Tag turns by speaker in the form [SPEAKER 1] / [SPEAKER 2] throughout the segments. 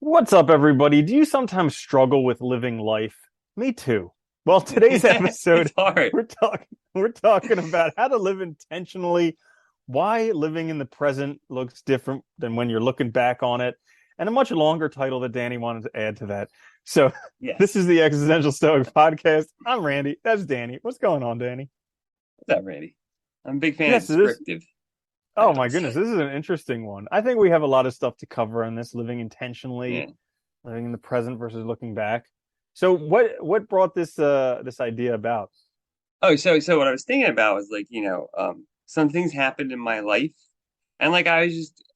[SPEAKER 1] What's up, everybody? Do you sometimes struggle with living life? Me too. Well, today's
[SPEAKER 2] It's
[SPEAKER 1] episode,
[SPEAKER 2] hard.
[SPEAKER 1] we're talking about how to live intentionally, why living in the present looks different than when you're looking back on it, and a much longer title that Danny wanted to add to that. So, this is
[SPEAKER 2] Yes.
[SPEAKER 1] the Existential Stoic podcast. I'm Randy. That's Danny. What's going on, Danny?
[SPEAKER 2] What's up, Randy? I'm a big fan of
[SPEAKER 1] Yes, this.
[SPEAKER 2] descriptive
[SPEAKER 1] Oh my
[SPEAKER 2] titles.
[SPEAKER 1] goodness, this is an interesting one. I think we have a lot of stuff to cover on this living
[SPEAKER 2] Yeah.
[SPEAKER 1] intentionally, living in the present versus looking back. So what brought this idea about?
[SPEAKER 2] So what I was thinking about was like, some things happened in my life. And like I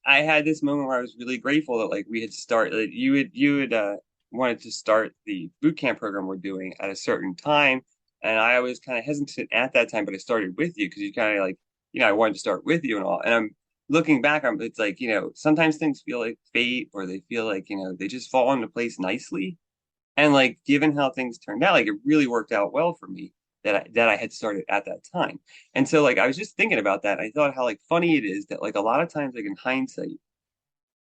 [SPEAKER 2] had this moment where I was really grateful that like we had started like you had wanted to start the boot camp program we're doing at a certain time. And I was kind of hesitant at that time, but I started with you because you kind of like, I wanted to start with you and all. And I'm looking back, it's like, sometimes things feel like fate or they feel like, they just fall into place nicely. And like, given how things turned out, like it really worked out well for me that I had started at that time. And so like I was just thinking about that. I thought how like funny it is that like a lot of times like in hindsight,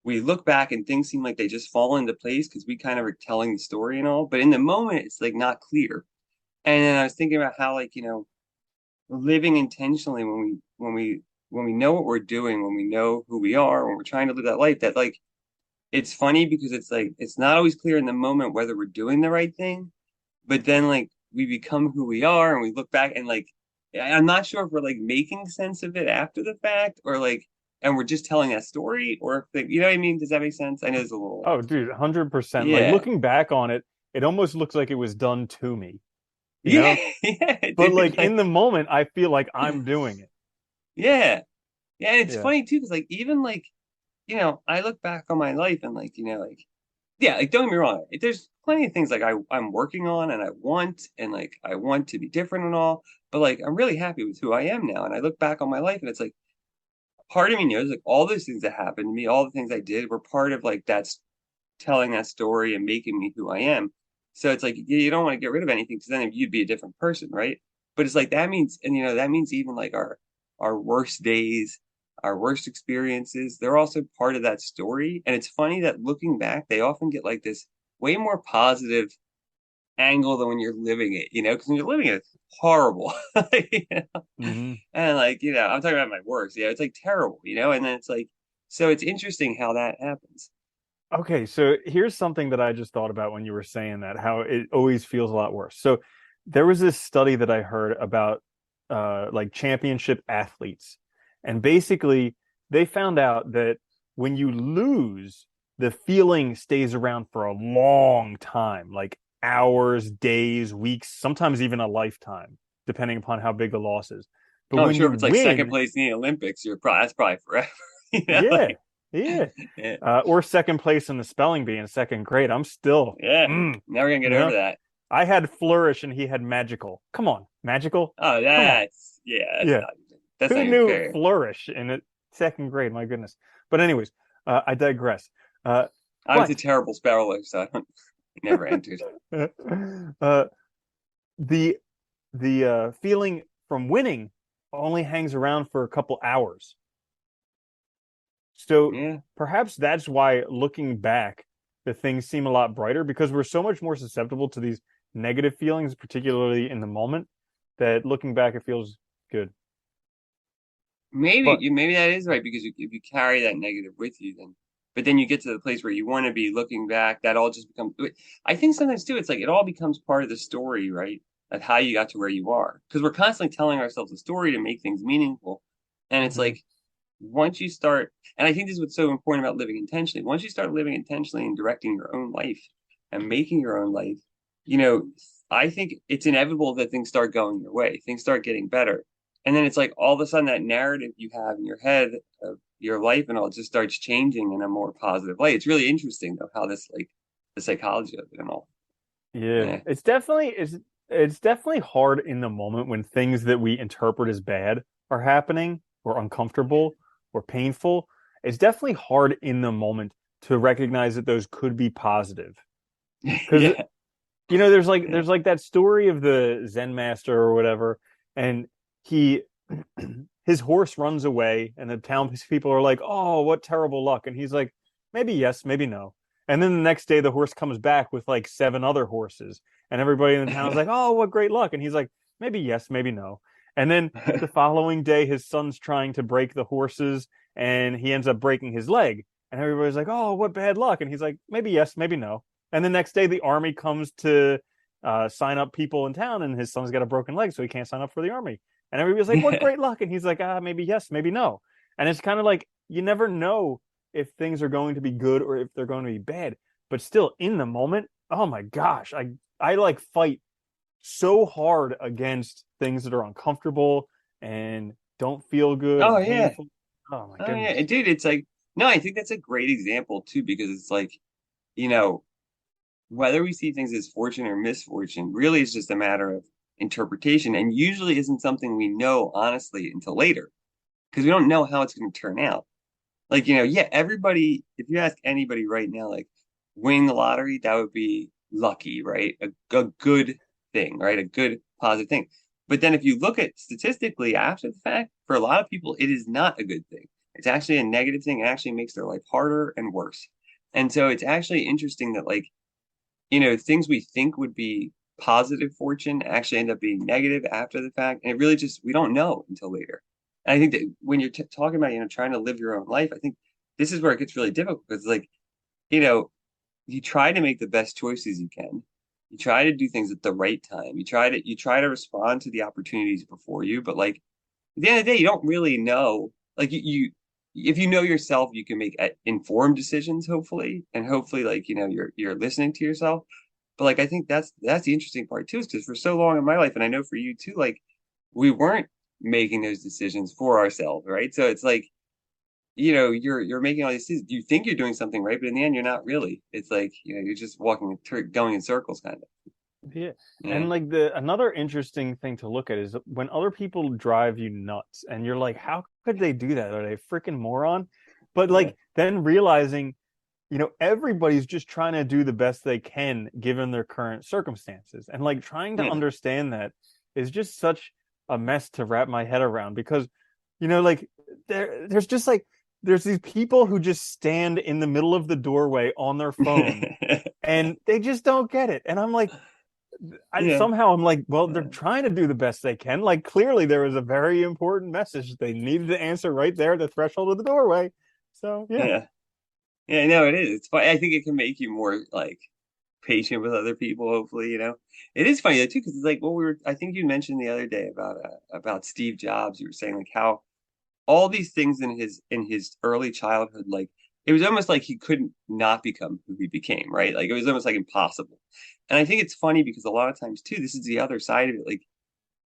[SPEAKER 2] we look back and things seem like they just fall into place because we kind of are telling the story and all. But in the moment, it's like not clear. And then I was thinking about how like, living intentionally when we know what we're doing, when we know who we are, when we're trying to live that life, that like it's funny because it's like it's not always clear in the moment whether we're doing the right thing, but then like we become who we are and we look back and like I'm not sure if we're like making sense of it after the fact or like and we're just telling that story or if you know what I mean? Does that make sense? I know it's a little
[SPEAKER 1] Oh, dude, 100%. Like
[SPEAKER 2] yeah.
[SPEAKER 1] looking back on it, it almost looks like it was done to me, you
[SPEAKER 2] Yeah,
[SPEAKER 1] know?
[SPEAKER 2] yeah,
[SPEAKER 1] But like
[SPEAKER 2] dude.
[SPEAKER 1] in
[SPEAKER 2] Like
[SPEAKER 1] the moment, I feel like I'm doing it.
[SPEAKER 2] yeah. Yeah, and it's
[SPEAKER 1] Yeah.
[SPEAKER 2] funny too, because like even like, I look back on my life and like, like yeah, like don't get me wrong. There's plenty of things like I'm working on and like I want to be different and all, but like I'm really happy with who I am now. And I look back on my life and it's like part of me knows like all those things that happened to me, all the things I did were part of like that's telling that story and making me who I am. So it's like you don't want to get rid of anything because then you'd be a different person, right? But it's like that means, and that means even like our worst days, our worst experiences, they're also part of that story. And it's funny that looking back, they often get like this way more positive angle than when you're living it, because when you're living it, it's horrible. you know?
[SPEAKER 1] Hmm.
[SPEAKER 2] And like, I'm talking about my worst, it's like terrible, and then it's like, so it's interesting how that happens.
[SPEAKER 1] Okay, so here's something that I just thought about when you were saying that, how it always feels a lot worse. So there was this study that I heard about like championship athletes. And basically they found out that when you lose, the feeling stays around for a long time, like hours, days, weeks, sometimes even a lifetime, depending upon how big the loss is. But
[SPEAKER 2] Oh,
[SPEAKER 1] when
[SPEAKER 2] sure.
[SPEAKER 1] you
[SPEAKER 2] If it's like second
[SPEAKER 1] win,
[SPEAKER 2] place in the Olympics, that's probably forever.
[SPEAKER 1] yeah,
[SPEAKER 2] Like,
[SPEAKER 1] yeah.
[SPEAKER 2] yeah,
[SPEAKER 1] Or second place in the spelling bee in second grade. I'm still,
[SPEAKER 2] yeah.
[SPEAKER 1] mm,
[SPEAKER 2] Never gonna
[SPEAKER 1] you
[SPEAKER 2] get over
[SPEAKER 1] know,
[SPEAKER 2] that.
[SPEAKER 1] I had flourish and he had magical. Come on, magical.
[SPEAKER 2] Oh,
[SPEAKER 1] Come on.
[SPEAKER 2] that's
[SPEAKER 1] Yeah.
[SPEAKER 2] not even that's not
[SPEAKER 1] Who
[SPEAKER 2] even
[SPEAKER 1] knew
[SPEAKER 2] fair.
[SPEAKER 1] flourish in second grade? My goodness. But anyways, I digress. Uh,
[SPEAKER 2] I was a
[SPEAKER 1] but
[SPEAKER 2] terrible speller, so I never entered.
[SPEAKER 1] uh, the feeling from winning only hangs around for a couple hours. So
[SPEAKER 2] Yeah,
[SPEAKER 1] perhaps that's why looking back, the things seem a lot brighter because we're so much more susceptible to these negative feelings, particularly in the moment, that looking back, it feels good.
[SPEAKER 2] maybe
[SPEAKER 1] But
[SPEAKER 2] maybe that is right because if you carry that negative with you, then but then you get to the place where you want to be looking back. That all just becomes. I think sometimes too, it's like it all becomes part of the story, right? Of how you got to where you are, because we're constantly telling ourselves a story to make things meaningful, and it's
[SPEAKER 1] mhm.
[SPEAKER 2] like once you start, and I think this is what's so important about living intentionally. Once you start living intentionally and directing your own life and making your own life, you know, I think it's inevitable that things start going your way, things start getting better. And then it's like all of a sudden that narrative you have in your head of your life and all just starts changing in a more positive light. It's really interesting though how this like the psychology of it and all.
[SPEAKER 1] Yeah,
[SPEAKER 2] Yeah.
[SPEAKER 1] it's definitely hard in the moment when things that we interpret as bad are happening or uncomfortable or painful. It's definitely hard in the moment to recognize that those could be positive. Because
[SPEAKER 2] Yeah. Yeah.
[SPEAKER 1] there's like that story of the Zen master or whatever, and he his horse runs away, and the town people are like, "Oh, what terrible luck!" And he's like, "Maybe yes, maybe no." And then the next day, the horse comes back with like seven other horses, and everybody in the town is like, "Oh, what great luck!" And he's like, "Maybe yes, maybe no." And then the following day, his son's trying to break the horses, and he ends up breaking his leg. And everybody's like, "Oh, what bad luck!" And he's like, "Maybe yes, maybe no." And the next day, the army comes to sign up people in town, and his son's got a broken leg, so he can't sign up for the army. And everybody's like, "What great luck!" And he's like, maybe yes, maybe no." And it's kind of like you never know if things are going to be good or if they're going to be bad. But still, in the moment, oh my gosh, I like fight so hard against things that are uncomfortable and don't feel good
[SPEAKER 2] Oh
[SPEAKER 1] and
[SPEAKER 2] yeah.
[SPEAKER 1] painful. Oh my
[SPEAKER 2] Oh yeah. And
[SPEAKER 1] goodness.
[SPEAKER 2] dude, it's like, no, I think that's a great example too, because it's like, you know, whether we see things as fortune or misfortune really is just a matter of interpretation, and usually isn't something we know honestly until later, because we don't know how it's going to turn out. Like, yeah, everybody, if you ask anybody right now, like winning the lottery, that would be lucky, right? A good thing, right? A good positive thing. But then if you look at statistically after the fact, for a lot of people, it is not a good thing. It's actually a negative thing. It actually makes their life harder and worse. And so it's actually interesting that, like, things we think would be positive fortune actually end up being negative after the fact. And it really just, we don't know until later. And I think that when you're talking about, trying to live your own life, I think this is where it gets really difficult because, like, you know, you try to make the best choices you can. You try to do things at the right time. You try to respond to the opportunities before you, but like at the end of the day, you don't really know. Like if you know yourself, you can make informed decisions, hopefully, and hopefully, like you're listening to yourself. But like I think that's the interesting part too, is because for so long in my life, and I know for you too, like we weren't making those decisions for ourselves, right? So it's like you're making all these decisions. You think you're doing something right, but in the end, you're not really. It's like you're just going in circles, kind of.
[SPEAKER 1] Yeah.
[SPEAKER 2] Yeah,
[SPEAKER 1] And like the another interesting thing to look at is when other people drive you nuts and you're like, how could they do that? Are they a freaking moron? But
[SPEAKER 2] yeah,
[SPEAKER 1] like then realizing, everybody's just trying to do the best they can given their current circumstances. And like trying to
[SPEAKER 2] yeah,
[SPEAKER 1] understand that is just such a mess to wrap my head around because, like there's just like there's these people who just stand in the middle of the doorway on their phone and they just don't get it. And I'm like,
[SPEAKER 2] yeah.
[SPEAKER 1] somehow I'm like, well, they're
[SPEAKER 2] Uh,
[SPEAKER 1] trying to do the best they can. Like clearly there was a very important message they needed to answer right there at the threshold of the doorway. So yeah,
[SPEAKER 2] yeah. Yeah, no, it is. It's fun. I think it can make you more like patient with other people. Hopefully, it is funny though too, because it's like what we were. I think you mentioned the other day about Steve Jobs. You were saying like how all these things in his early childhood, like it was almost like he couldn't not become who he became, right? Like it was almost like impossible. And I think it's funny because a lot of times too, this is the other side of it. Like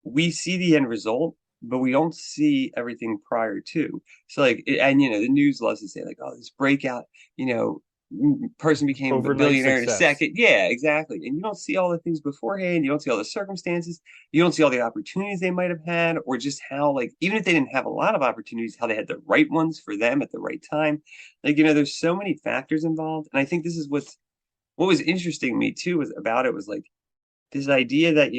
[SPEAKER 2] we see the end result, but we don't see everything prior to. So like, and the news loves to say like, oh, this breakout, you know, person became a
[SPEAKER 1] overnight
[SPEAKER 2] billionaire in a
[SPEAKER 1] success.
[SPEAKER 2] second. Yeah, exactly. And you don't see all the things beforehand. You don't see all the circumstances. You don't see all the opportunities they might have had, or just how like even if they didn't have a lot of opportunities, how they had the right ones for them at the right time. Like there's so many factors involved, and I think this is what was interesting to me too was about it was like this idea that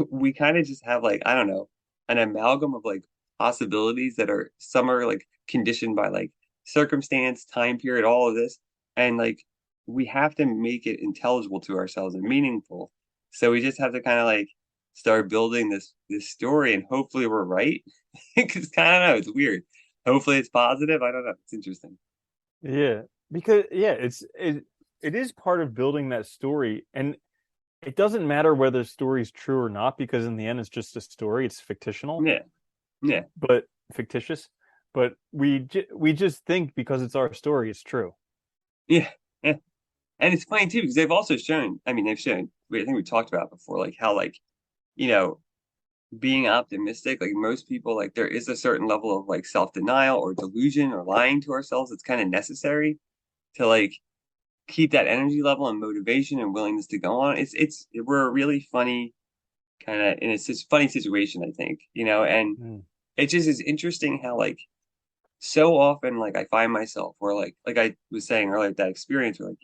[SPEAKER 2] we kind of just have like I don't know an amalgam of like possibilities that are some are like conditioned by like circumstance, time period, all of this, and like we have to make it intelligible to ourselves and meaningful. So we just have to kind of like start building this story, and hopefully we're right. Because I don't know, it's weird. Hopefully it's positive. I don't know. It's interesting.
[SPEAKER 1] Yeah, because yeah, it is part of building that story, and it doesn't matter whether the story is true or not because in the end it's just a story. It's fictional,
[SPEAKER 2] Yeah, yeah,
[SPEAKER 1] but fictitious. But we just think because it's our story, it's true.
[SPEAKER 2] yeah, yeah. And it's funny too because they've also shown. I mean, they've shown. I think we talked about before, like how like you know being optimistic, like most people, like there is a certain level of like self-denial or delusion or lying to ourselves that's kind of necessary to like keep that energy level and motivation and willingness to go on. We're a really funny kind of in a funny situation, I think, and
[SPEAKER 1] Mm.
[SPEAKER 2] it just is interesting how like so often like I find myself where like I was saying earlier that experience where like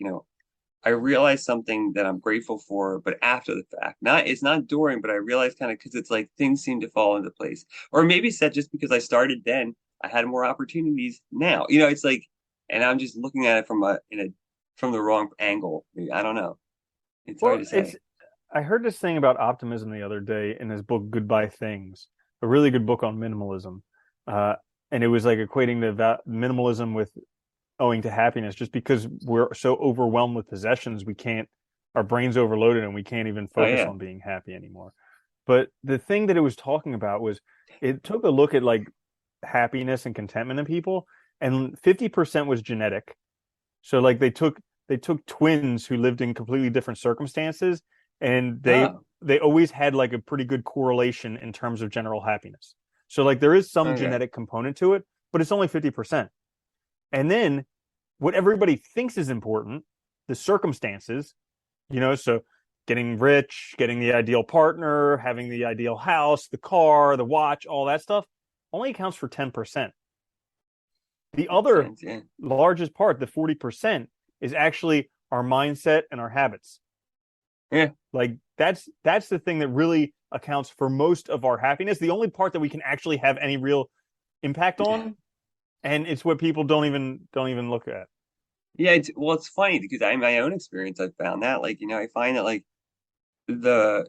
[SPEAKER 2] I realized something that I'm grateful for, but after the fact. It's not during, but I realized kind of because it's like things seem to fall into place. Or maybe said just because I started then, I had more opportunities now. It's like and I'm just looking at it from the wrong angle. I don't know. It's hard
[SPEAKER 1] Well,
[SPEAKER 2] to
[SPEAKER 1] it's
[SPEAKER 2] say.
[SPEAKER 1] I heard this thing about optimism the other day in his book Goodbye Things, a really good book on minimalism. Uh, and it was like equating minimalism with owing to happiness just because we're so overwhelmed with possessions, we can't, our brain's overloaded and we can't even
[SPEAKER 2] Oh
[SPEAKER 1] focus
[SPEAKER 2] yeah.
[SPEAKER 1] on being happy anymore. But the thing that it was talking about was it took a look at like happiness and contentment in people, and 50% was genetic. So like they took twins who lived in completely different circumstances, and they
[SPEAKER 2] Oh,
[SPEAKER 1] they always had like a pretty good correlation in terms of general happiness. So like there is some
[SPEAKER 2] okay.
[SPEAKER 1] genetic component to it, but it's only 50%. And then what everybody thinks is important, the circumstances, so getting rich, getting the ideal partner, having the ideal house, the car, the watch, all that stuff only accounts for 10%. The
[SPEAKER 2] Makes
[SPEAKER 1] other
[SPEAKER 2] sense. Yeah.
[SPEAKER 1] largest part, the 40%, is actually our mindset and our habits.
[SPEAKER 2] Yeah.
[SPEAKER 1] Like that's the thing that really accounts for most of our happiness. The only part that we can actually have any real impact on, and it's what people don't even look at.
[SPEAKER 2] Yeah. It's funny because I, in my own experience, I found that like, I find that like the,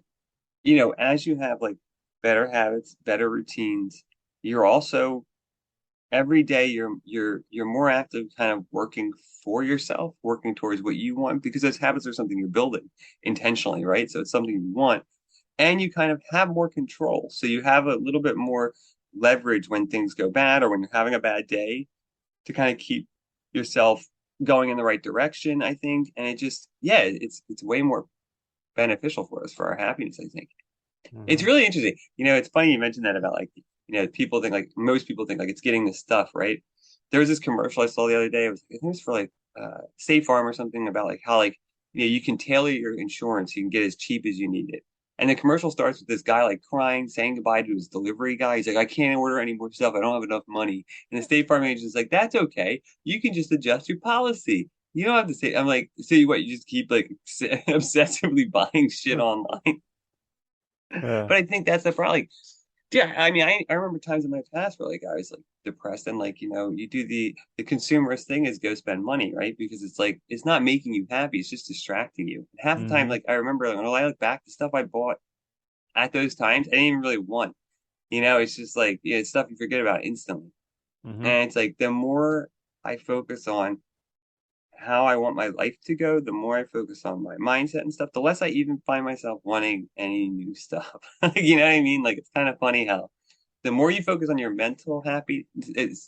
[SPEAKER 2] as you have like better habits, better routines, you're also every day you're more active kind of working for yourself, working towards what you want because those habits are something you're building intentionally, right? So it's something you want and you kind of have more control. So you have a little bit more leverage when things go bad or when you're having a bad day to kind of keep yourself going in the right direction, I think. And it just, yeah, it's way more beneficial for us for our happiness, I think. It's
[SPEAKER 1] Mm-hmm.
[SPEAKER 2] really interesting. It's funny you mentioned that about like, people think like most people think like it's getting this stuff, right? There was this commercial I saw the other day. I think it was for like State Farm or something about like how like you can tailor your insurance. You can get as cheap as you need it. And the commercial starts with this guy like crying, saying goodbye to his delivery guy. He's like, I can't order any more stuff. I don't have enough money. And the State Farm agent is like, that's okay. You can just adjust your policy. You don't have to say. I'm like, so what? You just keep like obsessively buying shit online.
[SPEAKER 1] Yeah.
[SPEAKER 2] But I think that's the problem. Like, yeah, I mean, I remember times in my past where like I was like depressed and like, you do the consumerist thing is go spend money, right? Because it's like it's not making you happy, it's just distracting you. Half the time,
[SPEAKER 1] Mm-hmm.
[SPEAKER 2] like I remember like, when I look back, the stuff I bought at those times, I didn't even really want. It's just like it's stuff you forget about instantly.
[SPEAKER 1] Mm-hmm.
[SPEAKER 2] And it's like the more I focus on how I want my life to go, the more I focus on my mindset and stuff, the less I even find myself wanting any new stuff. You know what I mean? Like it's kind of funny how the more you focus on your mental happy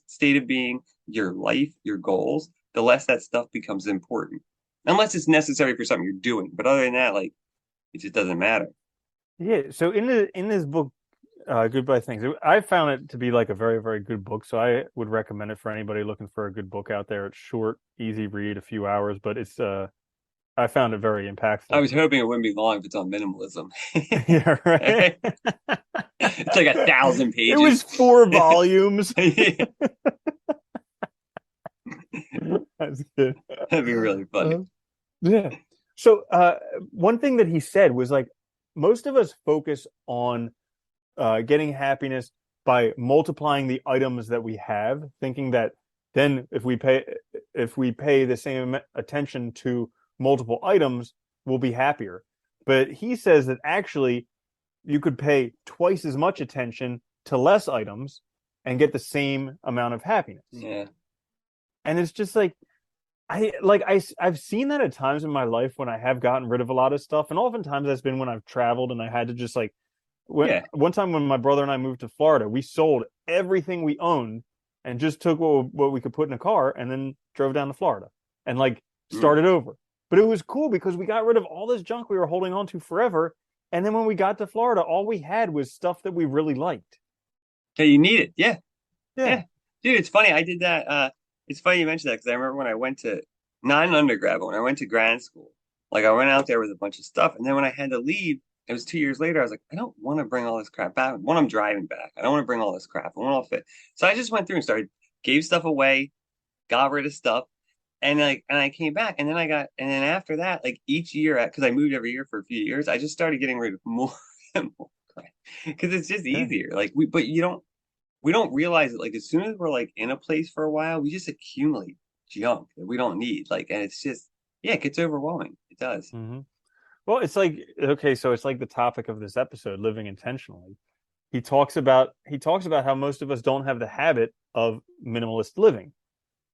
[SPEAKER 2] state of being, your life, your goals, the less that stuff becomes important. Unless it's necessary for something you're doing. But other than that, like it just doesn't matter.
[SPEAKER 1] Yeah. So in this book, Goodbye Things, I found it to be like a very, very good book. So I would recommend it for anybody looking for a good book out there. It's short, easy read, a few hours, but it's I found it very
[SPEAKER 2] I
[SPEAKER 1] impactful.
[SPEAKER 2] was hoping it wouldn't be long if it's on minimalism.
[SPEAKER 1] Yeah, right.
[SPEAKER 2] It's like 1,000
[SPEAKER 1] It was
[SPEAKER 2] pages.
[SPEAKER 1] 4 volumes.
[SPEAKER 2] That'd
[SPEAKER 1] That's good.
[SPEAKER 2] be really funny.
[SPEAKER 1] Uh, yeah. So one thing that he said was like most of us focus on getting happiness by multiplying the items that we have, thinking that then if we pay the same attention to multiple items, we'll be happier. But he says that actually you could pay twice as much attention to less items and get the same amount of happiness.
[SPEAKER 2] Yeah.
[SPEAKER 1] And it's just like I've seen that at times in my life when I have gotten rid of a lot of stuff, and oftentimes that's been when I've traveled and I had to just like
[SPEAKER 2] Yeah.
[SPEAKER 1] one time when my brother and I moved to Florida, we sold everything we owned and just took what we could put in a car and then drove down to Florida and like
[SPEAKER 2] Mm.
[SPEAKER 1] started over. But it was cool because we got rid of all this junk we were holding on to forever. And then when we got to Florida, all we had was stuff that we really liked.
[SPEAKER 2] Okay, you need it. Yeah.
[SPEAKER 1] Yeah.
[SPEAKER 2] Yeah. Dude, it's funny. I did that. It's funny you mentioned that because I remember when I went to, not an undergrad, but when I went to grad school, like I went out there with a bunch of stuff. And then when I had to leave, it was 2 years later, I was like, I don't want to bring all this crap back. When I'm driving back, I don't want to bring all this crap. I want all fit. So I just went through and started, gave stuff away, got rid of stuff. And I came back and then after that, like each year, because I moved every year for a few years, I just started getting rid of more and more crap because it's just
[SPEAKER 1] Yeah.
[SPEAKER 2] easier. Like we don't realize it. Like as soon as we're like in a place for a while, we just accumulate junk that we don't need. Like, and it's just, yeah, it gets overwhelming. It does.
[SPEAKER 1] Hmm. Well, it's like, okay, so it's like the topic of this episode, living intentionally. He talks about how most of us don't have the habit of minimalist living.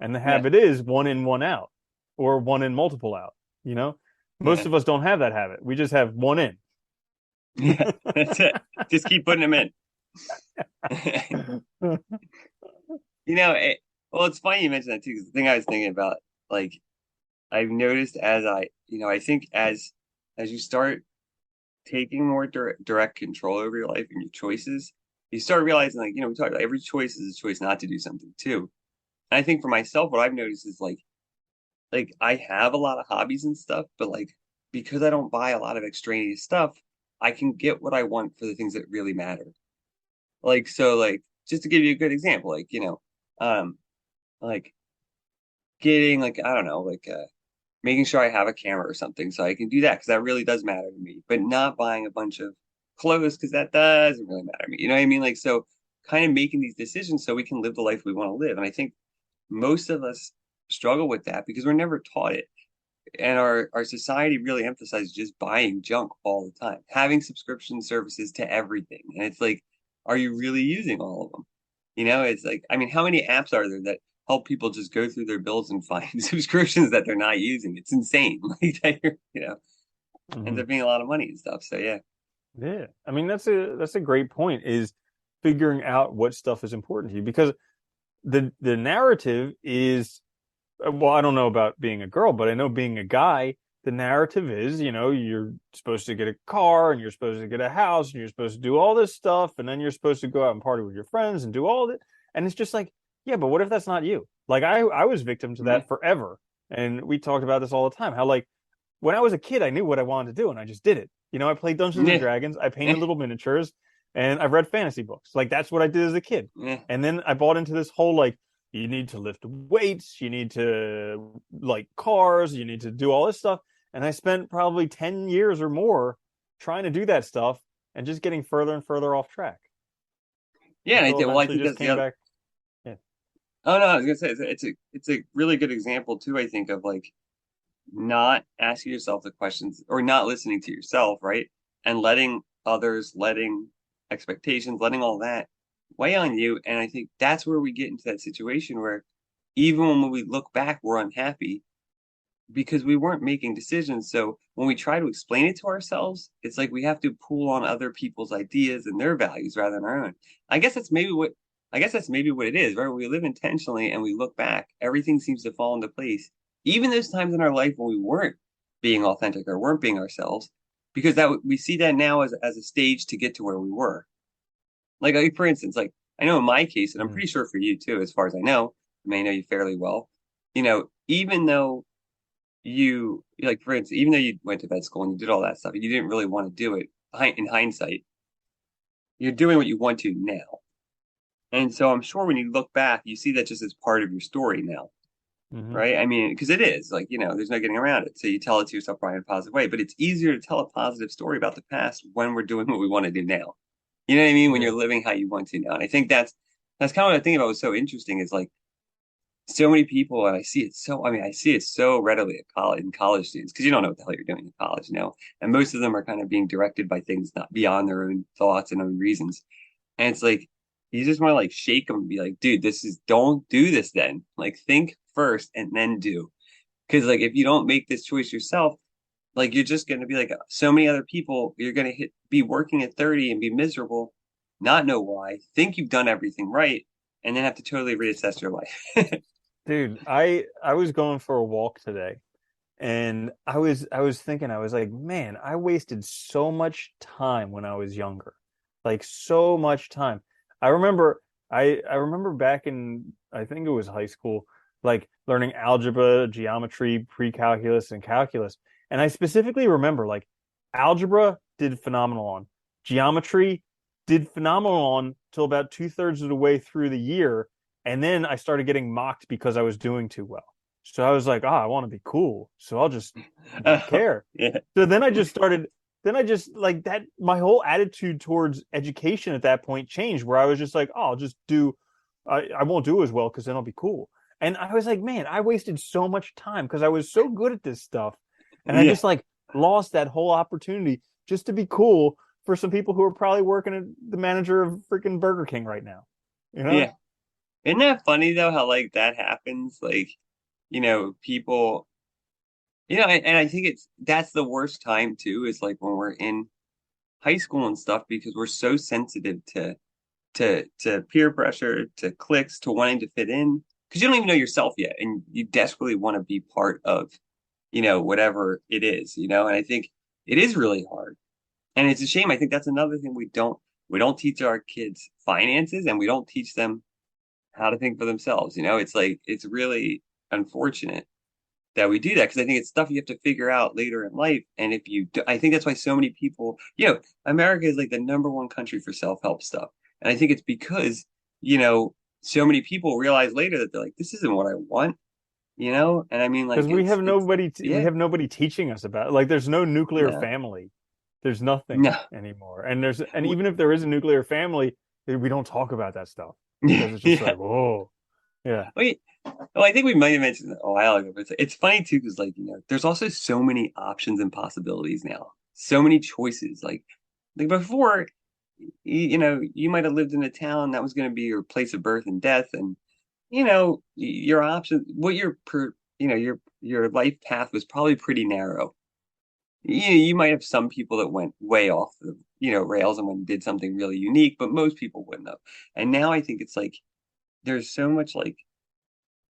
[SPEAKER 1] And the
[SPEAKER 2] Yeah.
[SPEAKER 1] habit is one in, one out, or one in, multiple out. You know, most
[SPEAKER 2] Yeah.
[SPEAKER 1] of us don't have that habit. We just have one in.
[SPEAKER 2] Yeah. That's it. Just keep putting them in. You know, well, it's funny you mentioned that too, because the thing I was thinking about, like, I've noticed as I think as you start taking more direct control over your life and your choices, you start realizing, like, we talk about every choice is a choice not to do something too. And I think for myself, what I've noticed is like I have a lot of hobbies and stuff, but like because I don't buy a lot of extraneous stuff, I can get what I want for the things that really matter. Like so, like just to give you a good example, like um, like getting like I don't know, like making sure I have a camera or something so I can do that because that really does matter to me. But not buying a bunch of clothes because that doesn't really matter to me. You know what I mean? Like so, kind of making these decisions so we can live the life we want to live. And I think most of us struggle with that because we're never taught it. And our society really emphasizes just buying junk all the time, having subscription services to everything. And it's like, are you really using all of them? It's like, I mean, how many apps are there that help people just go through their bills and find subscriptions that they're not using? It's insane. Like ends
[SPEAKER 1] Hmm.
[SPEAKER 2] up being a lot of money and stuff. So yeah.
[SPEAKER 1] Yeah, I mean that's a great point. Is figuring out what stuff is important to you because the narrative is well, I don't know about being a girl, but I know being a guy, the narrative is, you're supposed to get a car and you're supposed to get a house and you're supposed to do all this stuff and then you're supposed to go out and party with your friends and do all of it. And it's just like, yeah, but what if that's not you? Like I was victim to
[SPEAKER 2] Yeah.
[SPEAKER 1] that forever. And we talked about this all the time. How like when I was a kid, I knew what I wanted to do and I just did it. I played Dungeons and
[SPEAKER 2] Yeah.
[SPEAKER 1] Dragons, I painted
[SPEAKER 2] Yeah.
[SPEAKER 1] little miniatures, and I've read fantasy books. Like that's what I did as a kid.
[SPEAKER 2] Yeah.
[SPEAKER 1] And then I bought into this whole like you need to lift weights, you need to like cars, you need to do all this stuff. And I spent probably 10 years or more trying to do that stuff and just getting further and further off track
[SPEAKER 2] Yeah. And I
[SPEAKER 1] until
[SPEAKER 2] think, well, I
[SPEAKER 1] eventually
[SPEAKER 2] think
[SPEAKER 1] just
[SPEAKER 2] that's the
[SPEAKER 1] came
[SPEAKER 2] other.
[SPEAKER 1] back. Yeah.
[SPEAKER 2] Oh no, I was gonna say it's a really good example too. I think of like not asking yourself the questions or not listening to yourself, right? And letting expectations, letting all that weigh on you. And I think that's where we get into that situation where even when we look back, we're unhappy because we weren't making decisions. So when we try to explain it to ourselves, it's like we have to pull on other people's ideas and their values rather than our own. I guess that's maybe what I guess that's maybe what it is, right? When we live intentionally and we look back, everything seems to fall into place. Even those times in our life when we weren't being authentic or weren't being ourselves, because that we see that now as a stage to get to where we were. Like for instance, like I know in my case, and I'm
[SPEAKER 1] Mm.
[SPEAKER 2] pretty sure for you too, as far as I know, I may know you fairly well. Even though you like for instance, even though you went to vet school and you did all that stuff, you didn't really want to do it. In hindsight, you're doing what you want to now, and so I'm sure when you look back, you see that just as part of your story now,
[SPEAKER 1] Hmm.
[SPEAKER 2] right? I mean, because it is like there's no getting around it. So you tell it to yourself probably in a positive way, but it's easier to tell a positive story about the past when we're doing what we want to do now. You know what I mean? When
[SPEAKER 1] Yeah.
[SPEAKER 2] you're living how you want to now, and I think that's kind of what I think about was so interesting is like so many people, and I see it so readily at college in college students because you don't know what the hell you're doing in college, and most of them are kind of being directed by things not beyond their own thoughts and own reasons, and it's like you just want to like shake them and be like, dude, don't do this then. Like think first and then do, because like if you don't make this choice yourself, like you're just going to be like so many other people. You're going to be working at 30 and be miserable, not know why, think you've done everything right, and then have to totally reassess your life.
[SPEAKER 1] Dude, I was going for a walk today and I was thinking, I was like, man, I wasted so much time when I was younger. Like so much time. I remember back in I think it was high school, like learning algebra, geometry, pre-calculus, and calculus. And I specifically remember like algebra did phenomenal on. Geometry did phenomenal on till about two-thirds of the way through the year. And then I started getting mocked because I was doing too well. So I was like, I want to be cool. So I'll just not care.
[SPEAKER 2] Yeah.
[SPEAKER 1] So then I just like that, my whole attitude towards education at that point changed where I was just like, I'll just do, I won't do as well because then I'll be cool. And I was like, man, I wasted so much time because I was so good at this stuff. And I
[SPEAKER 2] Yeah,
[SPEAKER 1] just like lost that whole opportunity just to be cool for some people who are probably working at the manager of freaking Burger King right now. You know?
[SPEAKER 2] yeah. Isn't that funny though, how like that happens? Like, people, and I think that's the worst time too, is like when we're in high school and stuff because we're so sensitive to peer pressure, to clicks, to wanting to fit in because you don't even know yourself yet, and you desperately want to be part of, whatever it is, and I think it is really hard. And it's a shame. I think that's another thing we don't teach our kids finances, and we don't teach them how to think for themselves. It's like it's really unfortunate that we do that because I think it's stuff you have to figure out later in life. And if you, do, I think that's why so many people, America is like the number one country for self-help stuff. And I think it's because, you know, so many people realize later that they're like, this isn't what I want, And I mean, like,
[SPEAKER 1] Because we have we
[SPEAKER 2] yeah,
[SPEAKER 1] have nobody teaching us about it. Like there's no nuclear
[SPEAKER 2] no,
[SPEAKER 1] family. There's nothing
[SPEAKER 2] no.
[SPEAKER 1] anymore. And even if there is a nuclear family, we don't talk about that stuff because it's just
[SPEAKER 2] Yeah.
[SPEAKER 1] like, whoa. Yeah.
[SPEAKER 2] Wait, well, I think we might have mentioned it a while ago, but it's funny too because, like, there's also so many options and possibilities now, so many choices. Like before, you might have lived in a town that was going to be your place of birth and death, and your options, what your life path was probably pretty narrow. You might have some people that went way off the rails and went and did something really unique, but most people wouldn't have. And now I think it's like there's so much like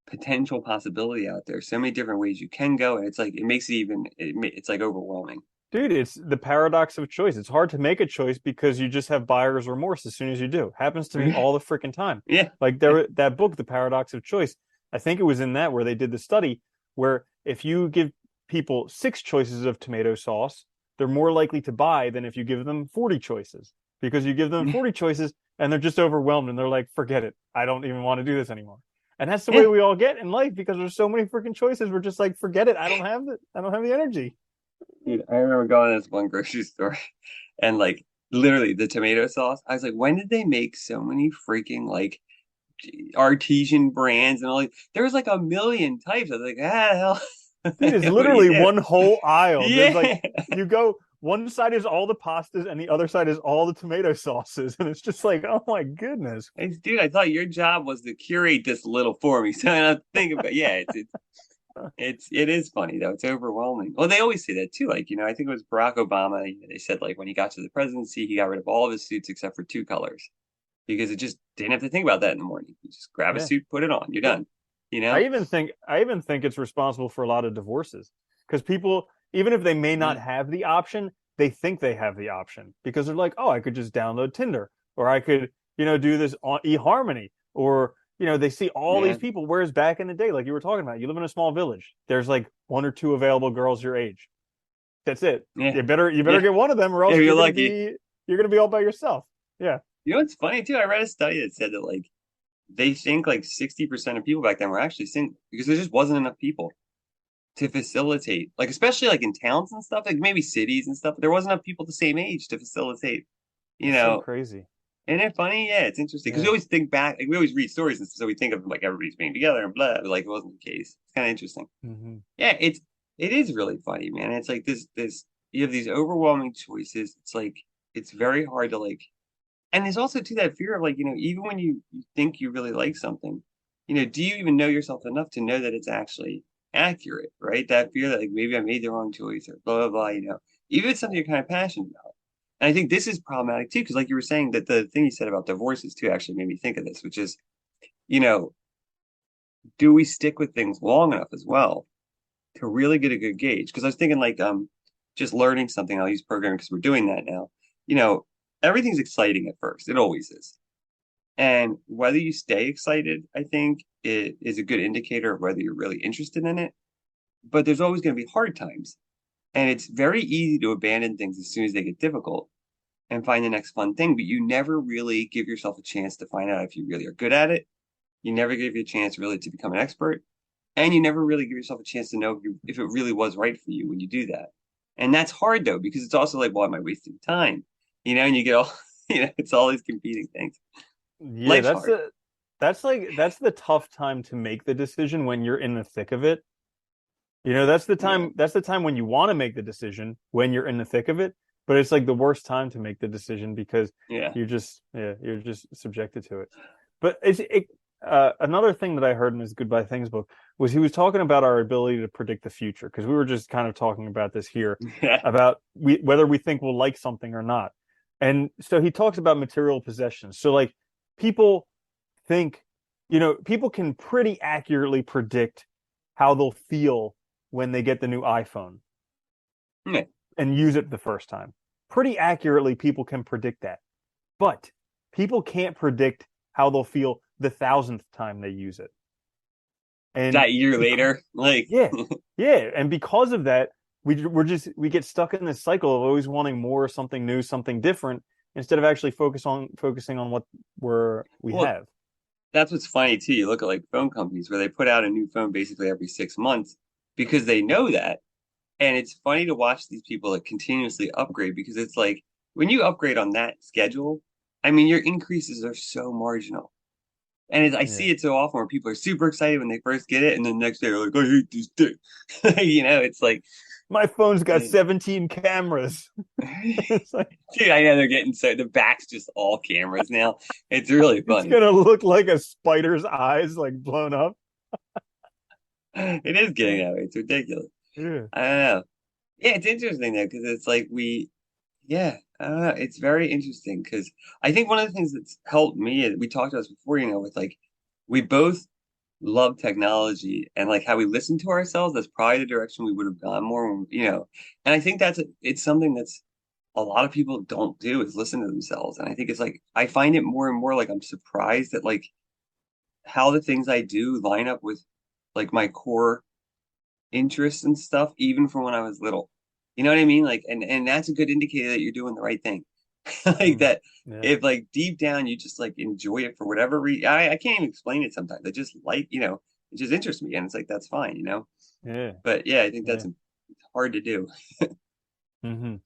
[SPEAKER 2] potential possibility out there, so many different ways you can go, and it's like it makes it even it's like overwhelming.
[SPEAKER 1] Dude, it's the paradox of choice. It's hard to make a choice because you just have buyer's remorse as soon as you do. Happens to me all the freaking time.
[SPEAKER 2] Yeah,
[SPEAKER 1] Like that book, The Paradox of Choice. I think it was in that where they did the study where if you give people 6 choices of tomato sauce, they're more likely to buy than if you give them 40 choices. Because you give them
[SPEAKER 2] yeah,
[SPEAKER 1] 40 choices and they're just overwhelmed and they're like, forget it. I don't even want to do this anymore. And that's the way
[SPEAKER 2] yeah.
[SPEAKER 1] we all get in life because there's so many freaking choices. We're just like, forget it. I don't have it. I don't have the energy.
[SPEAKER 2] Dude, I remember going to this one grocery store and like literally the tomato sauce. I was like, when did they make so many freaking like artesian brands and all? There was like a million types. I was like, hell,
[SPEAKER 1] Dude, it's
[SPEAKER 2] what do you
[SPEAKER 1] literally
[SPEAKER 2] do?
[SPEAKER 1] one whole aisle. There's like
[SPEAKER 2] Yeah.
[SPEAKER 1] you go one side is all the pastas and the other side is all the tomato sauces, and it's just like, oh my goodness.
[SPEAKER 2] Dude, I thought your job was to curate this little for me. So I think about, yeah, it is funny though. It's overwhelming. Well, they always say that too. Like, I think it was Barack Obama. They said like when he got to the presidency, he got rid of all of his suits except for 2 colors because it just didn't have to think about that in the morning. You just grab a
[SPEAKER 1] Yeah.
[SPEAKER 2] suit, put it on, you're
[SPEAKER 1] Well,
[SPEAKER 2] done. You know?
[SPEAKER 1] I even think it's responsible for a lot of divorces because people, even if they may not
[SPEAKER 2] Yeah,
[SPEAKER 1] have the option, they think they have the option because they're like, oh, I could just download Tinder or I could, do this on eHarmony or they see all these
[SPEAKER 2] yeah,
[SPEAKER 1] people. Whereas back in the day, like you were talking about, you live in a small village. There's like one or two available girls your age. That's it.
[SPEAKER 2] yeah,
[SPEAKER 1] You better
[SPEAKER 2] yeah.
[SPEAKER 1] get one of them or
[SPEAKER 2] Yeah,
[SPEAKER 1] else
[SPEAKER 2] you're lucky.
[SPEAKER 1] you're gonna be all by yourself. Yeah.
[SPEAKER 2] What's funny too? I read a study that said that like they think like 60% of people back then were actually single because there just wasn't enough people to facilitate, like especially like in towns and stuff, like maybe cities and stuff. There wasn't enough people the same age to facilitate, you
[SPEAKER 1] That's so
[SPEAKER 2] know.
[SPEAKER 1] crazy.
[SPEAKER 2] Isn't it funny? Yeah, it's interesting because we
[SPEAKER 1] Yeah.
[SPEAKER 2] always think back, like we always read stories and stuff, so we think of like everybody's being together and blah, but like it wasn't the case. It's kind of interesting.
[SPEAKER 1] Hmm.
[SPEAKER 2] Yeah, it is really funny, man. It's like this you have these overwhelming choices. It's like it's very hard to like, and there's also too that fear of like, even when you think you really like something, do you even know yourself enough to know that it's actually accurate, right? That fear that like maybe I made the wrong choice or blah blah blah, even if it's something you're kind of passionate about. And I think this is problematic too, because like you were saying that the thing you said about divorces too actually made me think of this, which is, you know, do we stick with things long enough as well to really get a good gauge? Because I was thinking like just learning something, I'll use programming because we're doing that now. You know, everything's exciting at first. It always is. And whether you stay excited, I think, it is a good indicator of whether you're really interested in it. But there's always going to be hard times. And it's very easy to abandon things as soon as they get difficult and find the next fun thing. But you never really give yourself a chance to find out if you really are good at it. You never give you a chance really to become an expert. And you never really give yourself a chance to know if it really was right for you when you do that. And that's hard though, because it's also like, well, am I wasting time? And you get all, it's all these competing things.
[SPEAKER 1] Yeah,
[SPEAKER 2] Life's
[SPEAKER 1] that's
[SPEAKER 2] hard.
[SPEAKER 1] the that's the tough time to make the decision when you're in the thick of it. You know, that's the
[SPEAKER 2] Yeah,
[SPEAKER 1] time that's the time when you want to make the decision when you're in the thick of it, but it's like the worst time to make the decision because
[SPEAKER 2] yeah,
[SPEAKER 1] you're just subjected to it. But another thing that I heard in his Goodbye Things book was he was talking about our ability to predict the future because we were just kind of talking about this here
[SPEAKER 2] yeah.
[SPEAKER 1] about whether we think we'll like something or not. And so he talks about material possessions. So like people think, people can pretty accurately predict how they'll feel when they get the new iPhone
[SPEAKER 2] Yeah.
[SPEAKER 1] and use it the first time. Pretty accurately, people can predict that. But people can't predict how they'll feel the thousandth time they use it. And
[SPEAKER 2] That year
[SPEAKER 1] because,
[SPEAKER 2] later, like,
[SPEAKER 1] yeah, yeah. And because of that, we get stuck in this cycle of always wanting more, something new, something different, instead of actually focusing on what we
[SPEAKER 2] well,
[SPEAKER 1] have.
[SPEAKER 2] that's what's funny too. You look at like phone companies where they put out a new phone basically every 6 months because they know that. And it's funny to watch these people like continuously upgrade because it's like when you upgrade on that schedule, I mean, your increases are so marginal. And I
[SPEAKER 1] Yeah.
[SPEAKER 2] see it so often where people are super excited when they first get it, and then the next day they're like, "I hate this thing." It's like,
[SPEAKER 1] My phone's got
[SPEAKER 2] eh.
[SPEAKER 1] 17 cameras. It's like
[SPEAKER 2] Dude, I know they're getting so the back's just all cameras now. It's really
[SPEAKER 1] it's
[SPEAKER 2] funny.
[SPEAKER 1] gonna look like a spider's eyes like blown up.
[SPEAKER 2] It is getting that way. It's ridiculous.
[SPEAKER 1] Yeah.
[SPEAKER 2] I don't know. Yeah, it's interesting though because it's like yeah, I don't know. It's very interesting because I think one of the things that's helped me, we talked about this before, with like we both love technology and like how we listen to ourselves. That's probably the direction we would have gone more, And I think it's something that's a lot of people don't do is listen to themselves. And I think it's like I find it more and more like I'm surprised at like how the things I do line up with like my core interests and stuff, even from when I was little. You know what I mean? Like, and that's a good indicator that you're doing the right thing. Like
[SPEAKER 1] Mm.
[SPEAKER 2] that,
[SPEAKER 1] Yeah.
[SPEAKER 2] if like deep down you just like enjoy it for whatever reason. I can't even explain it sometimes. I just like, it just interests me, and it's like that's fine.
[SPEAKER 1] Yeah.
[SPEAKER 2] But yeah, I think
[SPEAKER 1] Yeah.
[SPEAKER 2] that's hard to do.
[SPEAKER 1] Hmm.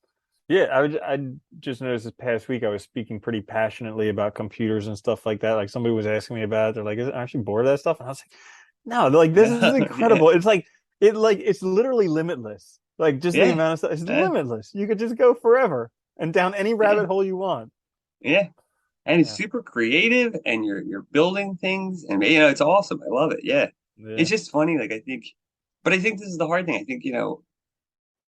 [SPEAKER 1] Yeah, I just noticed this past week I was speaking pretty passionately about computers and stuff like that. Like somebody was asking me about it. They're like, "Is it actually bored of that stuff?" And I was like, "No, like this is
[SPEAKER 2] Yeah,
[SPEAKER 1] incredible. It's it's literally limitless. Like just the
[SPEAKER 2] yeah,
[SPEAKER 1] amount of stuff, it's
[SPEAKER 2] yeah,
[SPEAKER 1] limitless. You could just go forever and down any
[SPEAKER 2] yeah,
[SPEAKER 1] rabbit hole you want."
[SPEAKER 2] yeah. And it's
[SPEAKER 1] Yeah.
[SPEAKER 2] super creative, and you're building things, and it's awesome. I love it. Yeah, it's
[SPEAKER 1] Yeah.
[SPEAKER 2] just funny. Like but I think this is the hard thing. I think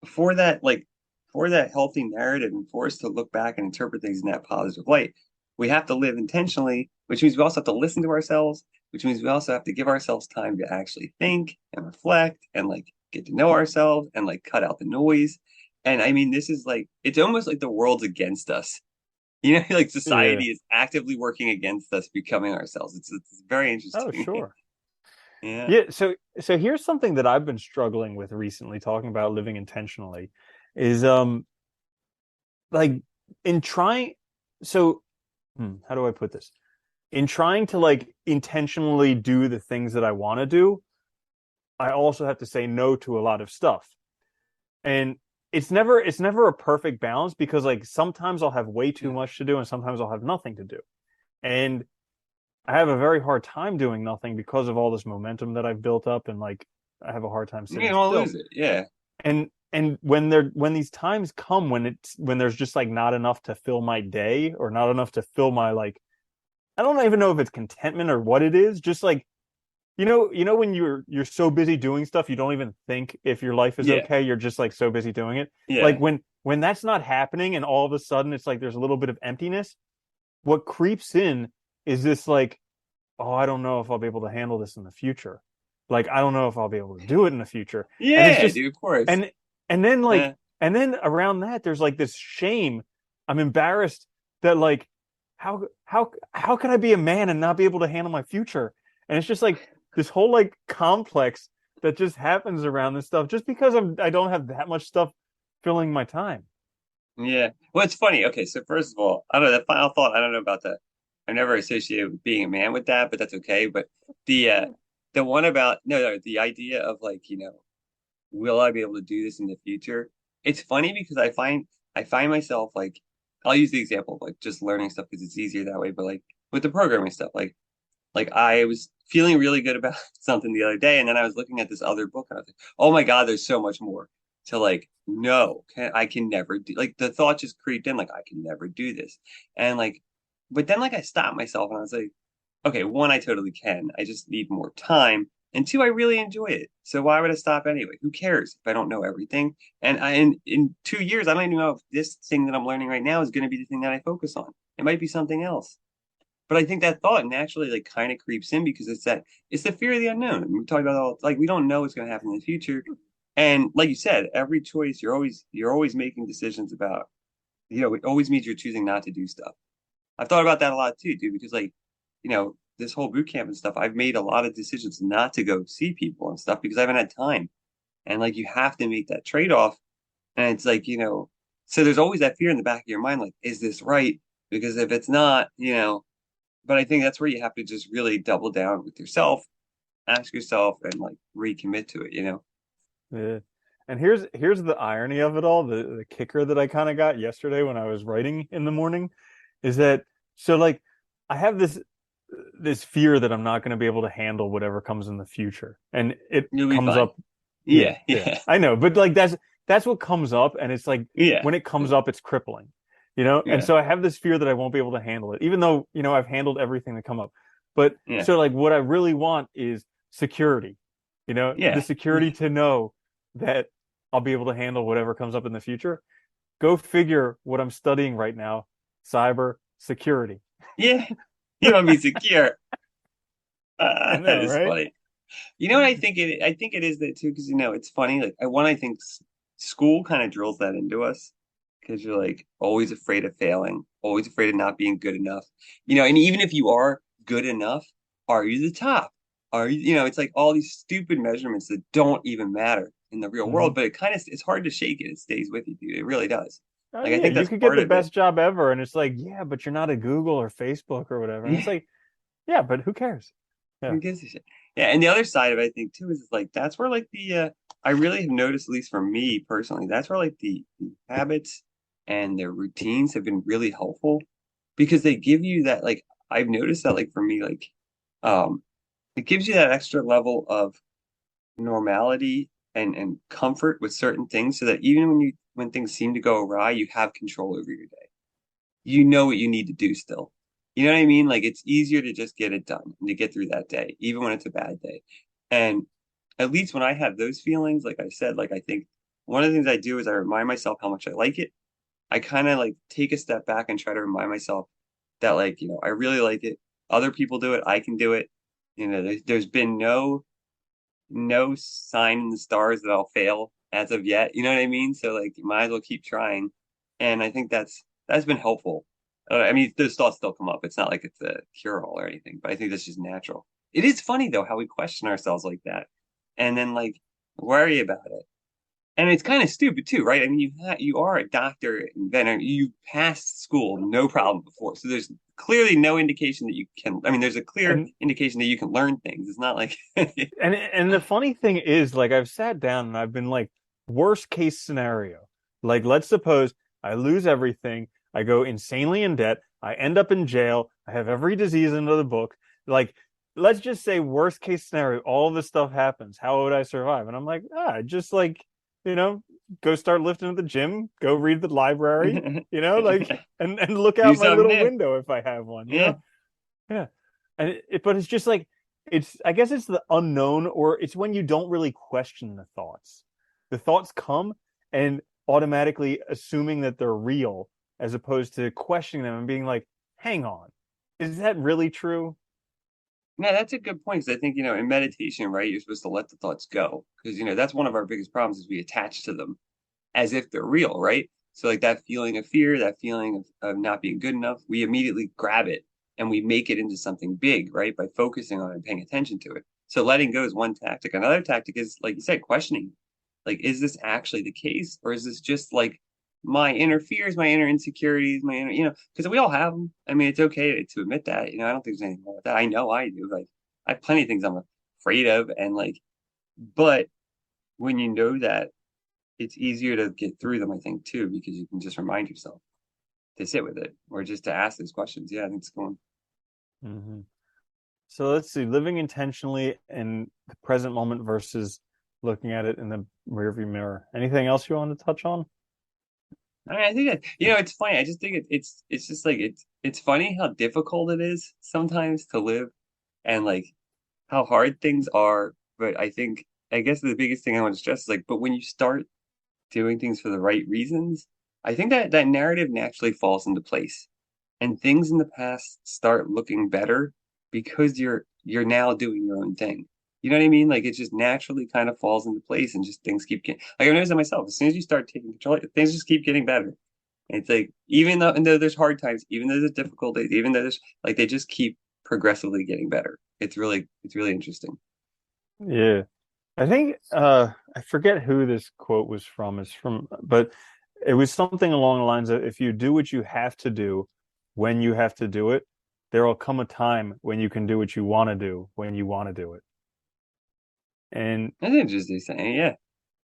[SPEAKER 2] for that like for that healthy narrative and for us to look back and interpret things in that positive light, we have to live intentionally, which means we also have to listen to ourselves, which means we also have to give ourselves time to actually think and reflect and like get to know ourselves and like cut out the noise. And I mean, this is like it's almost like the world's against us. Like
[SPEAKER 1] Yeah.
[SPEAKER 2] society is actively working against us becoming ourselves. It's very
[SPEAKER 1] Oh,
[SPEAKER 2] interesting.
[SPEAKER 1] sure.
[SPEAKER 2] Yeah.
[SPEAKER 1] Yeah, so here's something that I've been struggling with recently, talking about living intentionally, is like in trying so how do I put this? In trying to like intentionally do the things that I want to do, I also have to say no to a lot of stuff. And it's never a perfect balance because like sometimes I'll have way too
[SPEAKER 2] Yeah.
[SPEAKER 1] much to do and sometimes I'll have nothing to do. And I have a very hard time doing nothing because of all this momentum that I've built up and like I have a hard time
[SPEAKER 2] You
[SPEAKER 1] sitting
[SPEAKER 2] don't
[SPEAKER 1] still.
[SPEAKER 2] lose it. Yeah.
[SPEAKER 1] And when these times come when there's just like not enough to fill my day or not enough to fill my like I don't even know if it's contentment or what it is, just like when you're so busy doing stuff you don't even think if your life is
[SPEAKER 2] Yeah.
[SPEAKER 1] okay, you're just like so busy doing it. Like
[SPEAKER 2] Yeah.
[SPEAKER 1] when that's not happening and all of a sudden it's like there's a little bit of emptiness, what creeps in is this like, oh, I don't know if I'll be able to handle this in the future. Like, I don't know if I'll be able to do it in the future. And it's
[SPEAKER 2] Yeah,
[SPEAKER 1] just,
[SPEAKER 2] dude, of course.
[SPEAKER 1] and, and then
[SPEAKER 2] Uh,
[SPEAKER 1] like, and then around that, there's like this shame. I'm embarrassed that like, how can I be a man and not be able to handle my future? And it's just like this whole like complex that just happens around this stuff just because I don't have that much stuff filling my time.
[SPEAKER 2] yeah. Well, it's funny. Okay, so first of all, I don't know, that final thought, I don't know about that. I've never associated being a man with that, but that's okay. But the one about no, the idea of like, will I be able to do this in the future? It's funny because I find myself like I'll use the example of like just learning stuff because it's easier that way, but like with the programming stuff, like Like I was feeling really good about something the other day, and then I was looking at this other book, and I was like, oh my God, there's so much more to like, no, I can never do, like the thought just creeped in, like I can never do this. And like, but then like I stopped myself and I was like, okay, one, I totally can. I just need more time. And two, I really enjoy it. So why would I stop anyway? Who cares if I don't know everything? And in 2 years, I don't even know if this thing that I'm learning right now is going to be the thing that I focus on. It might be something else. But I think that thought naturally like kind of creeps in because it's the fear of the unknown. And we talk about all like we don't know what's going to happen in the future. And like you said, every choice you're always making decisions about, it always means you're choosing not to do stuff. I've thought about that a lot too, dude, because like, this whole boot camp and stuff, I've made a lot of decisions not to go see people and stuff because I haven't had time. And like you have to make that trade-off. And it's like, so there's always that fear in the back of your mind, like, is this right? Because if it's not, but I think that's where you have to just really double down with yourself, ask yourself, and like recommit to it.
[SPEAKER 1] Yeah. And here's the irony of it all, the kicker that I kind of got yesterday when I was writing in the morning is that so like I have this fear that I'm not going to be able to handle whatever comes in the future. And it
[SPEAKER 2] You'll be
[SPEAKER 1] comes
[SPEAKER 2] fine.
[SPEAKER 1] up, yeah,
[SPEAKER 2] Yeah,
[SPEAKER 1] yeah.
[SPEAKER 2] yeah,
[SPEAKER 1] I know, but like that's what comes up and it's like
[SPEAKER 2] yeah,
[SPEAKER 1] when it comes up it's crippling, you know? And
[SPEAKER 2] yeah,
[SPEAKER 1] so I have this fear that I won't be able to handle it, even though, I've handled everything that come up. But
[SPEAKER 2] yeah,
[SPEAKER 1] so like what I really want is security, the
[SPEAKER 2] yeah,
[SPEAKER 1] security to know that I'll be able to handle whatever comes up in the future. Go figure what I'm studying right now, cyber security.
[SPEAKER 2] yeah. You want to be secure.
[SPEAKER 1] I
[SPEAKER 2] That
[SPEAKER 1] know,
[SPEAKER 2] is
[SPEAKER 1] right?
[SPEAKER 2] funny. You know what I think it? I think it is that too, because it's funny. Like I think school kind of drills that into us, because you're like always afraid of failing, always afraid of not being good enough. And even if you are good enough, are you the top? Are you? It's like all these stupid measurements that don't even matter in the real world,
[SPEAKER 1] Hmm.
[SPEAKER 2] but it's hard to shake it. It stays with you, dude. It really does.
[SPEAKER 1] Oh
[SPEAKER 2] Like I
[SPEAKER 1] yeah,
[SPEAKER 2] think
[SPEAKER 1] you
[SPEAKER 2] that's
[SPEAKER 1] could get
[SPEAKER 2] part
[SPEAKER 1] the
[SPEAKER 2] of it.
[SPEAKER 1] best job ever, and it's like, yeah, but you're not at Google or Facebook or whatever. And it's
[SPEAKER 2] Yeah.
[SPEAKER 1] like, yeah, but who cares? Yeah.
[SPEAKER 2] Who gives a shit? Yeah, and the other side of it, I think too, is like that's where like the I really have noticed, at least for me personally, that's where like the habits and their routines have been really helpful because they give you that like I've noticed that like for me like um it gives you that extra level of normality and comfort with certain things so that even when things seem to go awry, you have control over your day. You know what you need to do still. You know what I mean? Like it's easier to just get it done and to get through that day, even when it's a bad day. And at least when I have those feelings, like I said, like I think one of the things I do is I remind myself how much I like it. I kind of like take a step back and try to remind myself that like, I really like it. Other people do it, I can do it. There's been no sign in the stars that I'll fail as of yet. You know what I mean? So like, you might as well keep trying. And I think that's been helpful. I mean, those thoughts still come up. It's not like it's a cure-all or anything, but I think that's just natural. It is funny though how we question ourselves like that, and then like worry about it. And it's kind of stupid too, right? I mean, you are a doctor, inventor, you passed school no problem before, so there's clearly no indication that you can. I mean, there's a clear
[SPEAKER 1] And
[SPEAKER 2] indication that you can learn things. It's not like
[SPEAKER 1] and the funny thing is, like, I've sat down and I've been like, worst case scenario. Like, let's suppose I lose everything, I go insanely in debt, I end up in jail, I have every disease under the book. Like, let's just say worst case scenario, all this stuff happens. How would I survive? And I'm like, just like, you know, go start lifting at the gym, go read the library, like and look
[SPEAKER 2] do
[SPEAKER 1] out my
[SPEAKER 2] something
[SPEAKER 1] little
[SPEAKER 2] new.
[SPEAKER 1] window if I have one.
[SPEAKER 2] Yeah.
[SPEAKER 1] Yeah. And but it's just like I guess it's the unknown, or it's when you don't really question the thoughts. The thoughts come and automatically assuming that they're real as opposed to questioning them and being like, hang on, is that really true?
[SPEAKER 2] No, that's a good point. Because I think, in meditation, right, you're supposed to let the thoughts go. Because, that's one of our biggest problems is we attach to them as if they're real, right? So like that feeling of fear, that feeling of not being good enough, we immediately grab it and we make it into something big, right? By focusing on it and paying attention to it. So letting go is one tactic. Another tactic is, like you said, questioning. Like, is this actually the case? Or is this just like my inner fears, my inner insecurities, my inner, because we all have them. I mean, it's okay to admit that. I don't think there's anything wrong with that. I know I do. Like, I have plenty of things I'm afraid of. And like, but when you know that, it's easier to get through them, I think, too, because you can just remind yourself to sit with it or just to ask those questions. Yeah, I think it's going.
[SPEAKER 1] Mm-hmm. So let's see, living intentionally in the present moment versus looking at it in the rearview mirror. Anything else you want to touch on?
[SPEAKER 2] I mean, I think that it's funny. I just think it's just like it's funny how difficult it is sometimes to live and like how hard things are. But I guess the biggest thing I want to stress is like, but when you start doing things for the right reasons, I think that that narrative naturally falls into place, and things in the past start looking better because you're now doing your own thing. You know what I mean? Like it just naturally kind of falls into place, and just things keep getting like I noticed it myself. As soon as you start taking control, things just keep getting better. And it's like even though there's hard times, even though there's difficulties, even though there's like they just keep progressively getting better. It's really interesting.
[SPEAKER 1] Yeah. I think I forget who this quote was from. It's from but it was something along the lines of if you do what you have to do when you have to do it, there will come a time when you can do what you want to do when you want to do it. And
[SPEAKER 2] That's interesting saying, yeah.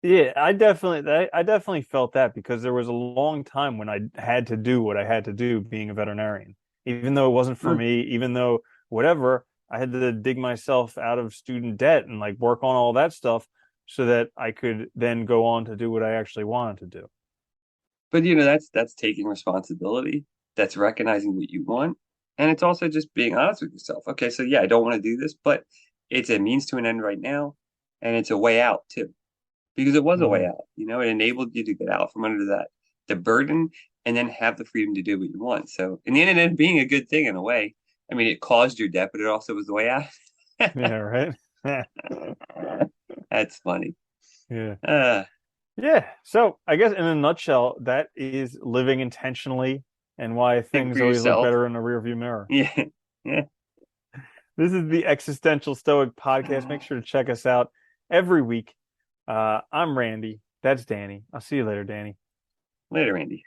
[SPEAKER 1] yeah, I definitely felt that because there was a long time when I had to do what I had to do being a veterinarian. Even though it wasn't for
[SPEAKER 2] Hmm.
[SPEAKER 1] me, even though whatever, I had to dig myself out of student debt and like work on all that stuff so that I could then go on to do what I actually wanted to do.
[SPEAKER 2] But that's taking responsibility. That's recognizing what you want. And it's also just being honest with yourself. Okay, so yeah, I don't want to do this, but it's a means to an end right now, and it's a way out too. Because it was a way
[SPEAKER 1] Mm.
[SPEAKER 2] out. It enabled you to get out from under that the burden and then have the freedom to do what you want. So in the end, it ended up being a good thing in a way. I mean, it caused your debt, but it also was the way out.
[SPEAKER 1] Yeah, right.
[SPEAKER 2] That's funny.
[SPEAKER 1] Yeah.
[SPEAKER 2] Uh,
[SPEAKER 1] Yeah. So I guess in a nutshell, that is living intentionally and why
[SPEAKER 2] think for
[SPEAKER 1] things always look
[SPEAKER 2] yourself.
[SPEAKER 1] better in the rearview mirror.
[SPEAKER 2] Yeah. Yeah.
[SPEAKER 1] This is the Existential Stoic podcast. Make sure to check us out every week. I'm Randy. That's Danny. I'll see you later, Danny.
[SPEAKER 2] Later, Andy.